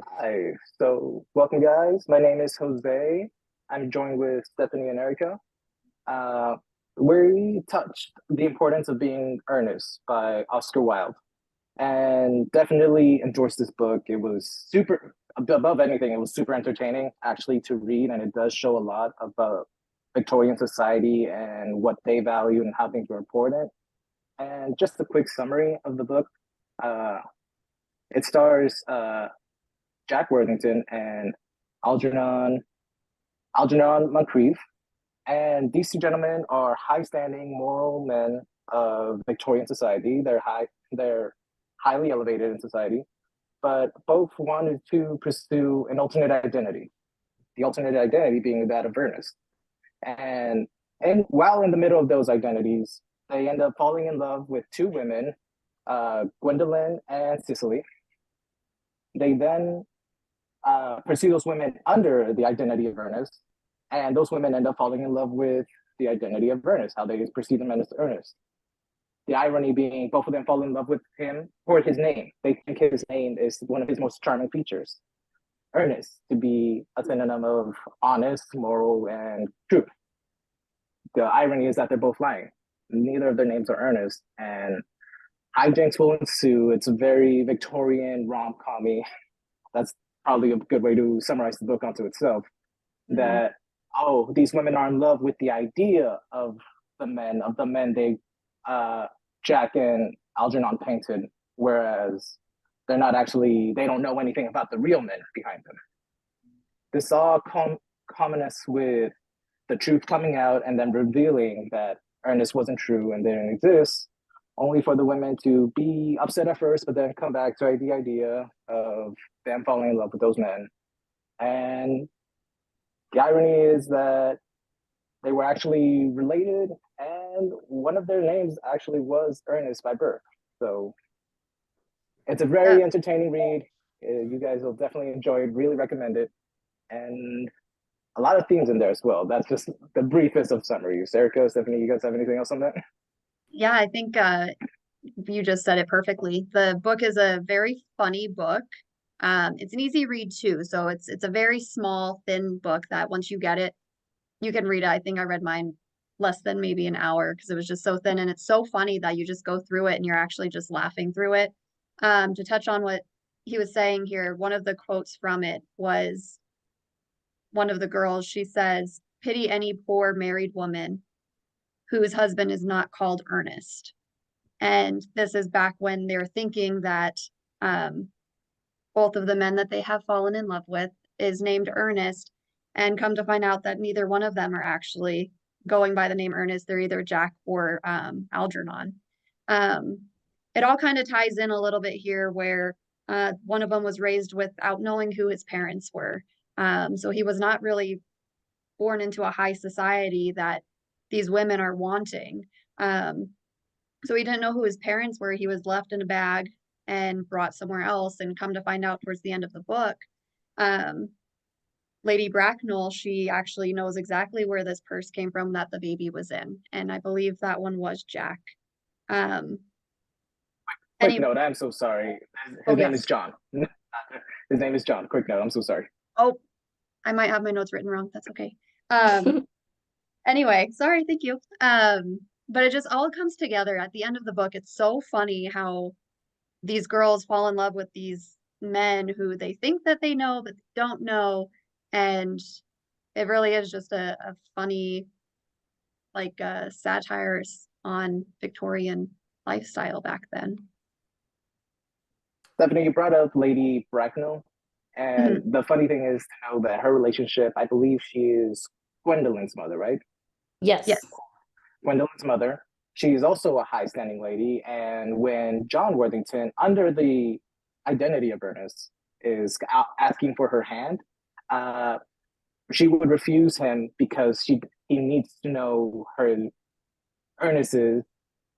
Hi. So, welcome, guys. My name is Jose. I'm joined with Stephanie and Erica. Uh, we touched the importance of being earnest by Oscar Wilde, and definitely endorsed this book. It was super, above anything, it was super entertaining actually to read, and it does show a lot about Victorian society and what they value and how things were important. And just a quick summary of the book. Uh, it stars Jack Worthington and Algernon Moncrief. And these two gentlemen are high-standing moral men of Victorian society. They're highly elevated in society, but both wanted to pursue an alternate identity. The alternate identity being that of Ernest. And while in the middle of those identities, they end up falling in love with two women, Gwendolyn and Cicely. They then pursue those women under the identity of Ernest, and those women end up falling in love with the identity of Ernest, how they perceive him as Ernest. The irony being both of them fall in love with him for his name. They think his name is one of his most charming features. Ernest to be a synonym of honest, moral, and truth. The irony is that they're both lying. Neither of their names are Ernest, and hijinks will ensue. It's a very Victorian rom-commy. That's probably a good way to summarize the book onto itself. That these women are in love with the idea of the men Jack and Algernon painted, whereas they don't know anything about the real men behind them. This all culminates with the truth coming out and then revealing that Ernest wasn't true and didn't exist, only for the women to be upset at first, but then come back to the idea of them falling in love with those men. And the irony is that they were actually related, and one of their names actually was Ernest by birth. So it's a very entertaining read. You guys will definitely enjoy it. Really recommend it. And a lot of themes in there as well. That's just the briefest of summaries. Erica, Stephanie, you guys have anything else on that? Yeah, I think you just said it perfectly. The book is a very funny book. It's an easy read too, so it's a very small, thin book that once you get it, you can read it. I think I read mine less than maybe an hour because it was just so thin, and it's so funny that you just go through it and you're actually just laughing through it. To touch on what he was saying here, one of the quotes from it was one of the girls, she says, "Pity any poor married woman whose husband is not called Ernest." And this is back when they're thinking that um, both of the men that they have fallen in love with is named Ernest, and come to find out that neither one of them are actually going by the name Ernest. They're either Jack or Algernon. Um, it all kind of ties in a little bit here where one of them was raised without knowing who his parents were. So he was not really born into a high society that these women are wanting. Um, so he didn't know who his parents were. He was left in a bag and brought somewhere else, and come to find out towards the end of the book, um, Lady Bracknell, she actually knows exactly where this purse came from that the baby was in. And I believe that one was Jack. Um, Quick any, note, I'm so sorry. oh, His name is yes. John. His name is John. Quick note, I'm so sorry. Oh, I might have my notes written wrong. That's okay. Anyway, sorry, thank you. But it just all comes together at the end of the book. It's so funny how these girls fall in love with these men who they think that they know, but they don't know. And it really is just a funny, like, satires on Victorian lifestyle back then. Stephanie, you brought up Lady Bracknell, and Mhm. the funny thing is to know that her relationship, I believe she is Gwendolyn's mother, right? Yes. Yes. Gwendolyn's mother. She's also a high standing lady. And when John Worthington, under the identity of Ernest, is asking for her hand, uh, she would refuse him because he needs to know her Ernest's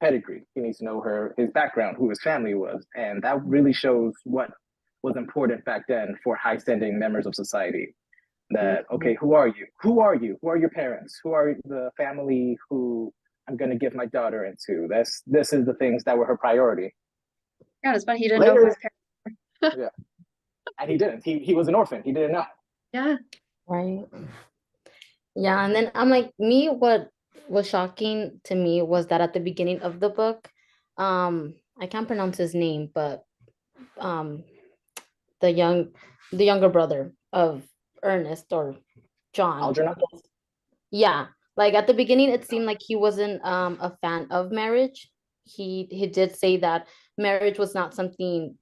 pedigree. He needs to know his background, who his family was. And that really shows what was important back then for high standing members of society. That, okay, who are you? Who are you? Who are your parents? Who are the family who I'm going to give my daughter into? This is the things that were her priority. Yeah, it's funny he didn't know who Later, his parents were. yeah. and he didn't. He was an orphan. He didn't know. Yeah. Right. Yeah, and then I'm like, what was shocking to me was that at the beginning of the book, I can't pronounce his name, but um the younger brother of Ernest, or John. Algernon? Yeah, like at the beginning it seemed like he wasn't a fan of marriage. He did say that marriage was not something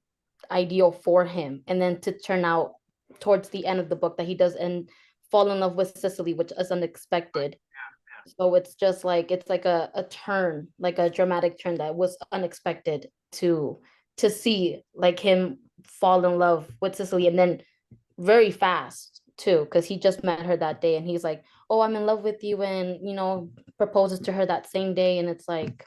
ideal for him, and then to turn out towards the end of the book that he does and fall in love with Cicely, which is unexpected. So it's just like it's like a turn, like a dramatic turn that was unexpected to see, like him fall in love with Cicely, and then very fast too, because he just met her that day and he's like, oh, I'm in love with you, and proposes to her that same day. And it's like,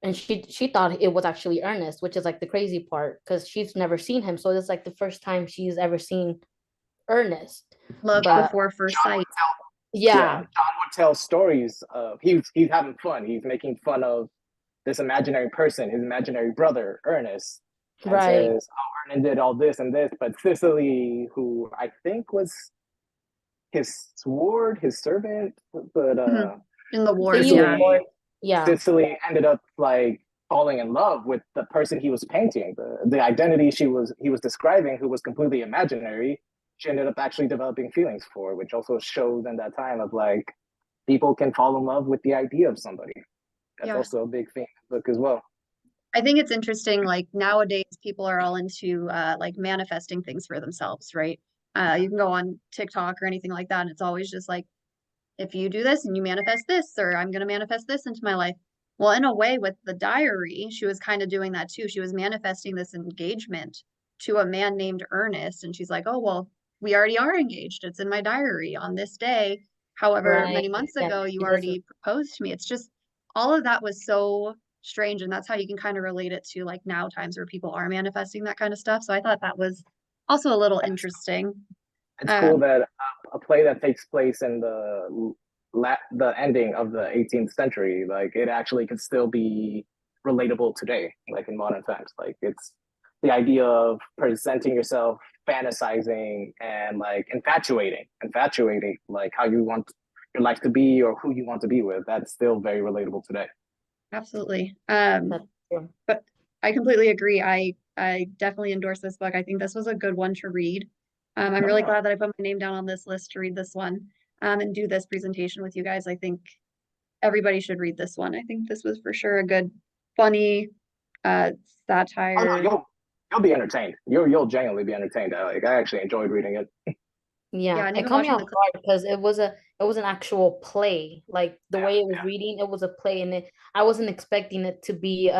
and she thought it was actually Ernest, which is like the crazy part, because she's never seen him, so it's like the first time she's ever seen Ernest. Love But before first sight. yeah, John would tell stories of he's having fun. He's making fun of this imaginary person, his imaginary brother, Ernest, and right, says, "Oh, Ernest did all this and this," but Cicely, who I think was his ward, his servant, but In the wars, Cicely, yeah. yeah, Cicely ended up like falling in love with the person he was painting, the identity he was describing, who was completely imaginary. She ended up actually developing feelings for, which also shows in that time of like people can fall in love with the idea of somebody. That's Yeah. also a big theme in the book as well. I think it's interesting, like nowadays people are all into like manifesting things for themselves, right? You can go on TikTok or anything like that, and it's always just like, if you do this and you manifest this, or I'm going to manifest this into my life. Well, in a way, with the diary, she was kind of doing that too. She was manifesting this engagement to a man named Ernest, and she's like, oh, well, we already are engaged. It's in my diary on this day. However, right. many months Yeah, ago, you he doesn't. already proposed to me. It's just all of that was so strange, and that's how you can kind of relate it to like now times where people are manifesting that kind of stuff. So I thought that was also a little interesting. It's cool that a play that takes place in the ending of the 18th century, like it actually could still be relatable today, like in modern times. Like it's the idea of presenting yourself, fantasizing, and like infatuating, like how you want your life to be or who you want to be with. That's still very relatable today. Absolutely. That's true. But I completely agree. I definitely endorse this book. I think this was a good one to read. I'm really glad that I put my name down on this list to read this one, and do this presentation with you guys. I think everybody should read this one. I think this was for sure a good, funny, Oh no, satire. you'll be entertained. You'll genuinely be entertained. Like I actually enjoyed reading it. Yeah, and it even caught me watching off the clip. guard because it was an actual play. Like the way it was reading, it was a play, and I wasn't expecting it to be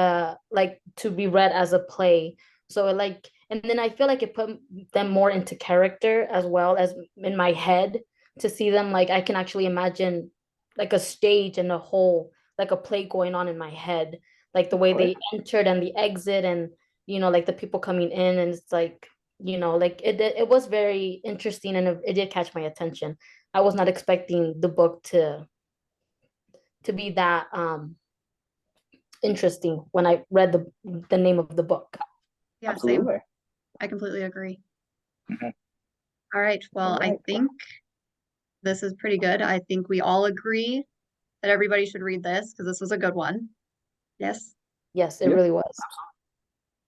like to be read as a play. So it like, and then I feel like it put them more into character as well as in my head, to see them, like I can actually imagine like a stage and a whole, like a play going on in my head, like the way they entered and the exit, and like the people coming in, and it's like, like it was very interesting, and it did catch my attention. I was not expecting the book to be that interesting when I read the name of the book. Yeah, Absolutely. same. I completely agree. Mhm. All right. Well, I think this is pretty good. I think we all agree that everybody should read this because this was a good one. Yes. Yes, it really was.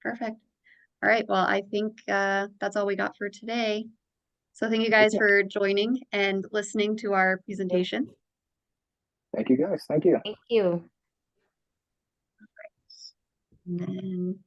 Perfect. All right. Well, I think that's all we got for today. So thank you guys for joining and listening to our presentation. Thank you guys. Thank you. Thank you. And then